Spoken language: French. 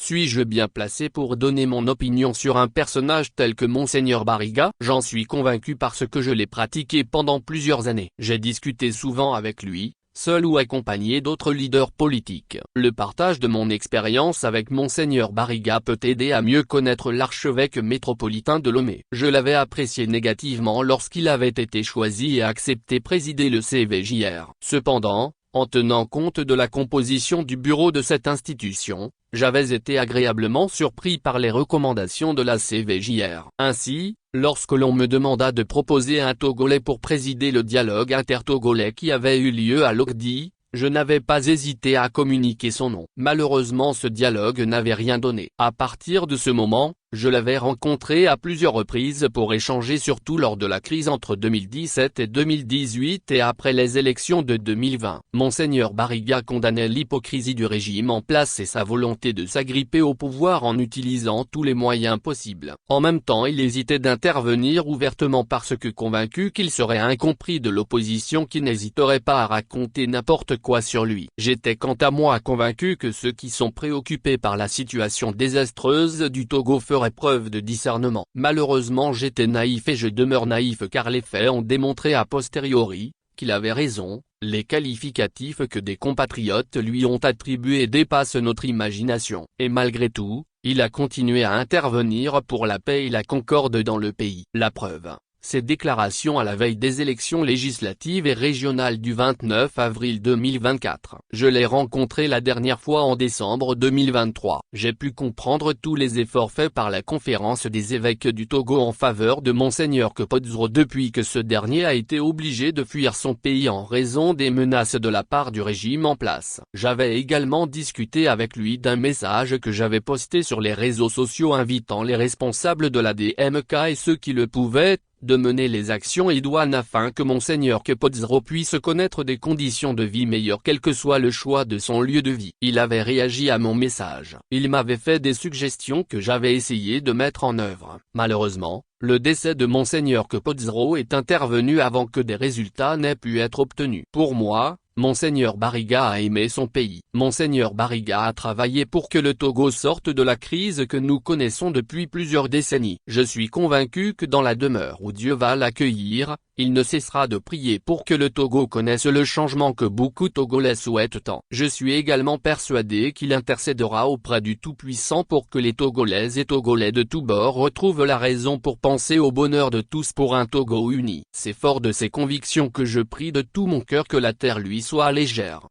Suis-je bien placé pour donner mon opinion sur un personnage tel que Monseigneur Barriga? J'en suis convaincu parce que je l'ai pratiqué pendant plusieurs années. J'ai discuté souvent avec lui, seul ou accompagné d'autres leaders politiques. Le partage de mon expérience avec Monseigneur Barriga peut aider à mieux connaître l'archevêque métropolitain de Lomé. Je l'avais apprécié négativement lorsqu'il avait été choisi et accepté présider le CVJR. Cependant, en tenant compte de la composition du bureau de cette institution, j'avais été agréablement surpris par les recommandations de la CVJR. Ainsi, lorsque l'on me demanda de proposer un Togolais pour présider le dialogue intertogolais qui avait eu lieu à Logdi, je n'avais pas hésité à communiquer son nom. Malheureusement, ce dialogue n'avait rien donné. À partir de ce moment, je l'avais rencontré à plusieurs reprises pour échanger, surtout lors de la crise entre 2017 et 2018 et après les élections de 2020. Monseigneur Barriga condamnait l'hypocrisie du régime en place et sa volonté de s'agripper au pouvoir en utilisant tous les moyens possibles. En même temps, il hésitait d'intervenir ouvertement parce que convaincu qu'il serait incompris de l'opposition qui n'hésiterait pas à raconter n'importe quoi sur lui. J'étais quant à moi convaincu que ceux qui sont préoccupés par la situation désastreuse du Togo feraient preuve de discernement. Malheureusement, j'étais naïf et je demeure naïf car les faits ont démontré a posteriori qu'il avait raison. Les qualificatifs que des compatriotes lui ont attribués dépassent notre imagination. Et malgré tout, il a continué à intervenir pour la paix et la concorde dans le pays. La preuve, ses déclarations à la veille des élections législatives et régionales du 29 avril 2024. Je l'ai rencontré la dernière fois en décembre 2023. J'ai pu comprendre tous les efforts faits par la conférence des évêques du Togo en faveur de Monseigneur Kepodzro depuis que ce dernier a été obligé de fuir son pays en raison des menaces de la part du régime en place. J'avais également discuté avec lui d'un message que j'avais posté sur les réseaux sociaux invitant les responsables de la DMK et ceux qui le pouvaient, de mener les actions idoines afin que Monseigneur Kepodzro puisse connaître des conditions de vie meilleures quel que soit le choix de son lieu de vie. Il avait réagi à mon message. Il m'avait fait des suggestions que j'avais essayé de mettre en œuvre. Malheureusement, le décès de Monseigneur Kepodzro est intervenu avant que des résultats n'aient pu être obtenus. Pour moi, Monseigneur Barriga a aimé son pays. Monseigneur Barriga a travaillé pour que le Togo sorte de la crise que nous connaissons depuis plusieurs décennies. Je suis convaincu que dans la demeure où Dieu va l'accueillir, il ne cessera de prier pour que le Togo connaisse le changement que beaucoup Togolais souhaitent tant. Je suis également persuadé qu'il intercédera auprès du Tout-Puissant pour que les Togolaises et Togolais de tous bords retrouvent la raison pour penser au bonheur de tous pour un Togo uni. C'est fort de ces convictions que je prie de tout mon cœur que la terre lui soit légère.